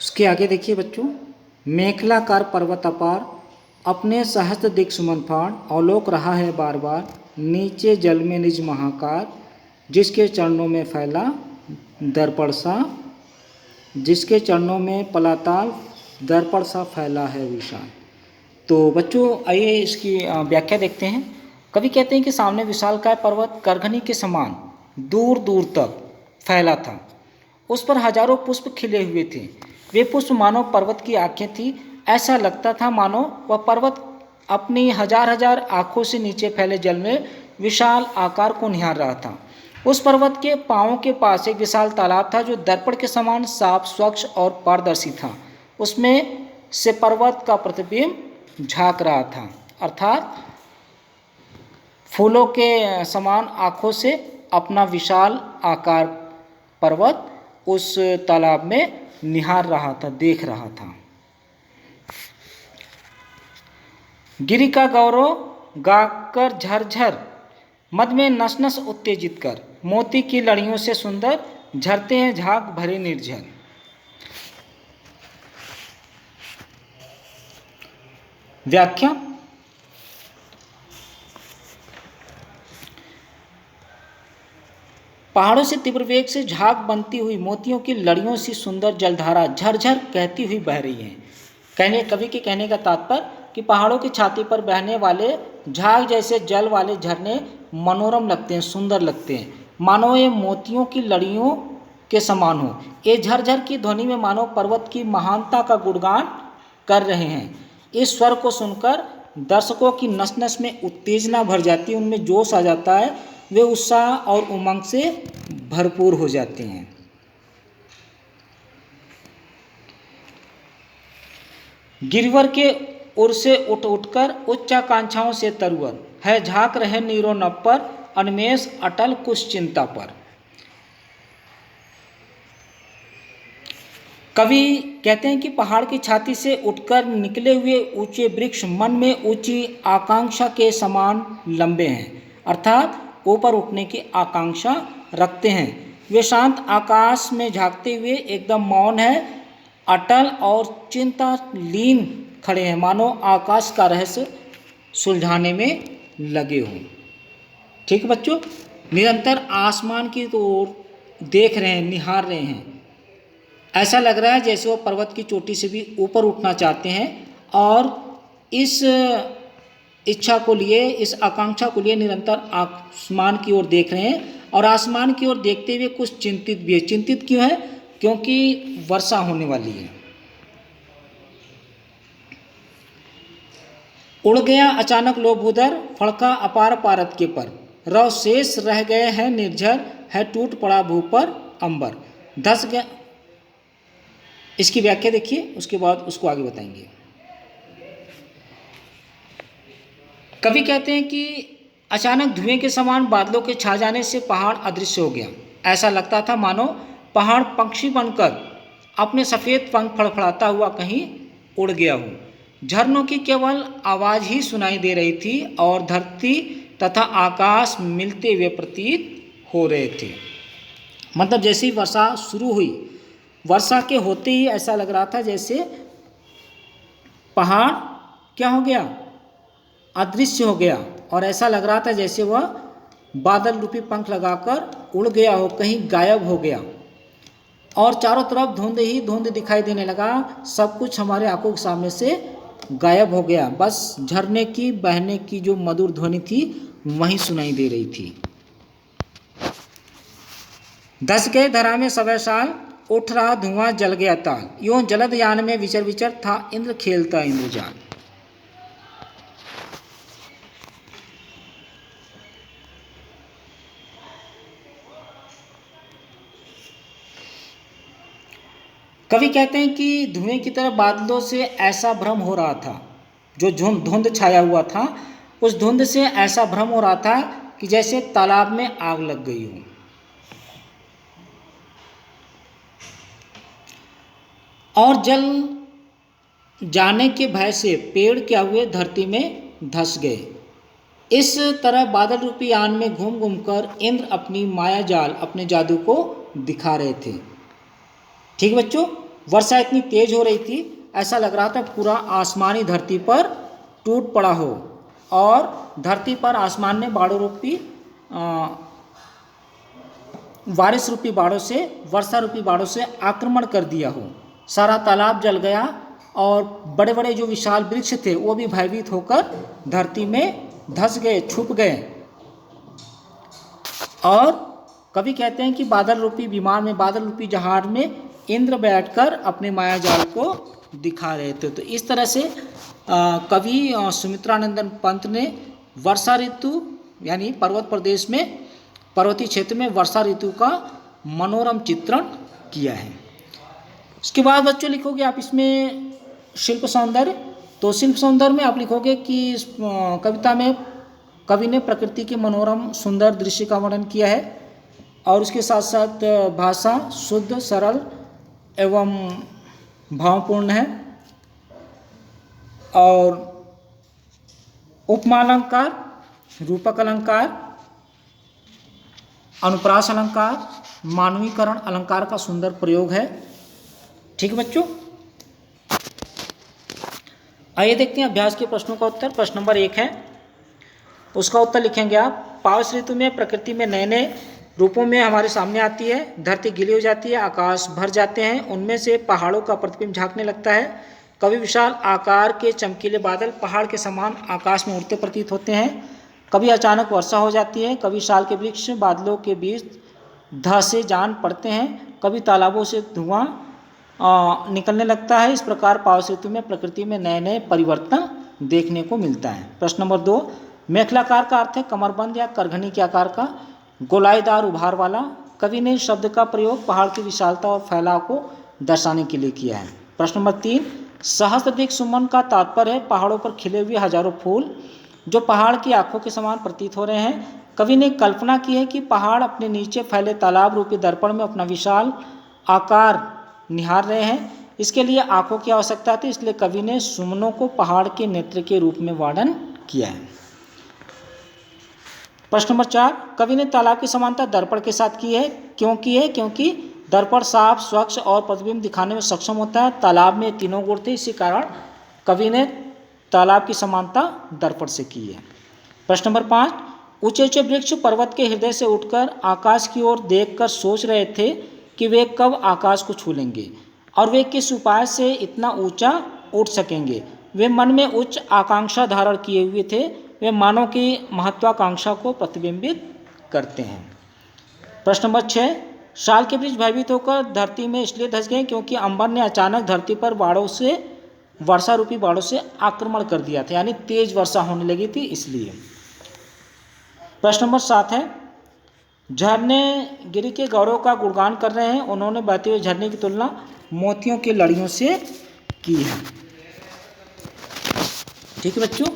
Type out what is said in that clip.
उसके आगे देखिए बच्चों, मेखलाकार पर्वत अपार, अपने सहस्त्र दिक् सुमन फाड़, अवलोक रहा है बार बार, नीचे जल में निज महाकार, जिसके चरणों में फैला दर्पण सा, जिसके चरणों में पलाताल दर्पण सा फैला है विशाल। तो बच्चों आइए इसकी व्याख्या देखते हैं। कवि कहते हैं कि सामने विशालकाय पर्वत करघनी के समान दूर दूर तक फैला था। उस पर हजारों पुष्प खिले हुए थे। वे पुष्प मानो पर्वत की आंखें थी। ऐसा लगता था मानो वह पर्वत अपनी हजार हजार आंखों से नीचे फैले जल में विशाल आकार को निहार रहा था। उस पर्वत के पांवों के पास एक विशाल तालाब था जो दर्पण के समान साफ, स्वच्छ और पारदर्शी था। उसमें से पर्वत का प्रतिबिंब झांक रहा था, अर्थात फूलों के समान आंखों से अपना विशाल आकार पर्वत उस तालाब में निहार रहा था, देख रहा था। गिरि का गौरव गाकर झरझर, मद में नस नस उत्तेजित कर, मोती की लड़ियों से सुंदर झरते हैं झाग भरे निर्झर। व्याख्या। पहाड़ों से तीव्र वेग से झाग बनती हुई मोतियों की लड़ियों सी सुंदर जलधारा झरझर कहती हुई बह रही है। कवि के कहने का तात्पर्य कि पहाड़ों की छाती पर बहने वाले झाग जैसे जल वाले झरने मनोरम लगते हैं, सुंदर लगते हैं, मानो ये मोतियों की लड़ियों के समान हो। ये झरझर की ध्वनि में मानो पर्वत की महानता का गुणगान कर रहे हैं। इस स्वर को सुनकर दर्शकों की नस नस में उत्तेजना भर जाती है, उनमें जोश आ जाता है, वे उत्साह और उमंग से भरपूर हो जाते हैं। गिरवर के उर से उठ उठकर उच्चाकांक्षाओं से तरुवर है, झांक रहे नीरो नभ पर, अन्मेष अटल कुछ चिंता पर। कवि कहते हैं कि पहाड़ की छाती से उठकर निकले हुए ऊंचे वृक्ष मन में ऊंची आकांक्षा के समान लंबे हैं, अर्थात ऊपर उठने की आकांक्षा रखते हैं। वे शांत आकाश में झांकते हुए एकदम मौन है, अटल और चिंता लीन खड़े हैं, मानो आकाश का रहस्य सुलझाने में लगे हों। ठीक है बच्चों, निरंतर आसमान की ओर देख रहे हैं, निहार रहे हैं। ऐसा लग रहा है जैसे वो पर्वत की चोटी से भी ऊपर उठना चाहते हैं और इस इच्छा को लिए, इस आकांक्षा को लिए निरंतर आसमान की ओर देख रहे हैं और आसमान की ओर देखते हुए कुछ चिंतित भी है। चिंतित क्यों है? क्योंकि वर्षा होने वाली है। उड़ गया अचानक लोभूधर, फड़का अपार पारद के पर, रव शेष रह गए हैं निर्झर, है टूट पड़ा भू पर अंबर, धस गया। इसकी व्याख्या देखिए, उसके बाद उसको आगे बताएंगे। कवि कहते हैं कि अचानक धुएं के समान बादलों के छा जाने से पहाड़ अदृश्य हो गया। ऐसा लगता था मानो पहाड़ पक्षी बनकर अपने सफ़ेद पंख फड़फड़ाता हुआ कहीं उड़ गया हो। झरनों की केवल आवाज़ ही सुनाई दे रही थी और धरती तथा आकाश मिलते हुए प्रतीत हो रहे थे। मतलब जैसे ही वर्षा शुरू हुई, वर्षा के होते ही ऐसा लग रहा था जैसे पहाड़ क्या हो गया, अदृश्य हो गया, और ऐसा लग रहा था जैसे वह बादल रूपी पंख लगाकर उड़ गया हो, कहीं गायब हो गया, और चारों तरफ धुंध ही धुंध दिखाई देने लगा। सब कुछ हमारे आंखों के सामने से गायब हो गया, बस झरने की बहने की जो मधुर ध्वनि थी वहीं सुनाई दे रही थी। धस गए धरा में सवै साल, उठ रहा धुआं जल गया ताल, यूं जलद यान में विचर विचर था इंद्र खेलता इंद्रजाल। कवि कहते हैं कि धुएं की तरह बादलों से ऐसा भ्रम हो रहा था, जो धुंध छाया हुआ था, उस धुंध से ऐसा भ्रम हो रहा था कि जैसे तालाब में आग लग गई हो। और जल जाने के भय से पेड़ क्या हुए, धरती में धंस गए। इस तरह बादल रूपी यान में घूम घूम कर इंद्र अपनी माया जाल, अपने जादू को दिखा रहे थे। ठीक बच्चों, वर्षा इतनी तेज हो रही थी, ऐसा लग रहा था पूरा आसमान ही धरती पर टूट पड़ा हो और धरती पर आसमान ने बाढ़ रूपी बारिश रूपी बाढ़ों से, वर्षा रूपी बाढ़ों से आक्रमण कर दिया हो। सारा तालाब जल गया और बड़े बड़े जो विशाल वृक्ष थे वो भी भयभीत होकर धरती में धंस गए, छुप गए। और कवि कहते हैं कि बादल रूपी विमान में, बादल रूपी जहाज में इंद्र बैठकर अपने माया जाल को दिखा रहे थे। तो इस तरह से कवि सुमित्रानंदन पंत ने वर्षा ऋतु यानी पर्वत प्रदेश में, पर्वतीय क्षेत्र में वर्षा ऋतु का मनोरम चित्रण किया है। उसके बाद बच्चों लिखोगे आप इसमें शिल्प सौंदर्य। तो शिल्प सौंदर्य में आप लिखोगे कि इस कविता में कवि ने प्रकृति के मनोरम सुंदर दृश्य का वर्णन किया है और उसके साथ साथ भाषा शुद्ध, सरल एवं भावपूर्ण है और उपमा अलंकार, रूपक अलंकार, अनुप्रास अलंकार, मानवीकरण अलंकार का सुंदर प्रयोग है। ठीक है बच्चों, आइए देखते हैं अभ्यास के प्रश्नों का उत्तर। प्रश्न नंबर 1 है, उसका उत्तर लिखेंगे आप। पावस ऋतु में प्रकृति में नए नए रूपों में हमारे सामने आती है, धरती गीली हो जाती है, आकाश भर जाते हैं, उनमें से पहाड़ों का प्रतिबिंब झांकने लगता है। कभी विशाल आकार के चमकीले बादल पहाड़ के समान आकाश में उड़ते प्रतीत होते हैं। कभी अचानक वर्षा हो जाती है, कभी साल के वृक्ष बादलों के बीच धंसे जान पड़ते हैं, कभी तालाबों से धुआं निकलने लगता है। इस प्रकार पावस ऋतु में प्रकृति में नए नए परिवर्तन देखने को मिलता है। प्रश्न नंबर 2, मेखलाकार का अर्थ है कमरबंद या करघनी के आकार का, गोलाईदार उभार वाला। कवि ने शब्द का प्रयोग पहाड़ की विशालता और फैलाव को दर्शाने के लिए किया है। प्रश्न नंबर 3, सहस्त्रदिक सुमन का तात्पर्य है पहाड़ों पर खिले हुए हजारों फूल जो पहाड़ की आंखों के समान प्रतीत हो रहे हैं। कवि ने कल्पना की है कि पहाड़ अपने नीचे फैले तालाब रूपी दर्पण में अपना विशाल आकार निहार रहे हैं। इसके लिए आंखों की आवश्यकता थी, इसलिए कवि ने सुमनों को पहाड़ के नेत्र के रूप में वर्णन किया है। प्रश्न नंबर 4, कवि ने तालाब की समानता दर्पण के साथ की है। क्यों की है? क्योंकि दर्पण साफ, स्वच्छ और प्रतिबिंब दिखाने में सक्षम होता है। तालाब में तीनों गुण थे, इसी कारण कवि ने तालाब की समानता दर्पण से की है। प्रश्न नंबर 5, ऊंचे ऊंचे वृक्ष पर्वत के हृदय से उठकर आकाश की ओर देखकर सोच रहे थे कि वे कब आकाश को छू लेंगे और वे किस उपाय से इतना ऊंचा उठ सकेंगे। वे मन में उच्च आकांक्षा धारण किए हुए थे। वे मानव की महत्वाकांक्षा को प्रतिबिंबित करते हैं। प्रश्न नंबर 6, साल के वृक्ष भयभीत होकर धरती में इसलिए धंस गए क्योंकि अंबर ने अचानक धरती पर वर्षा रूपी बाढ़ों से आक्रमण कर दिया था, यानी तेज वर्षा होने लगी थी इसलिए। प्रश्न नंबर 7 है, झरने गिरी के गौरव का गुणगान कर रहे हैं। उन्होंने बहते हुए झरने की तुलना मोतियों की लड़ियों से की है। ठीक है बच्चों।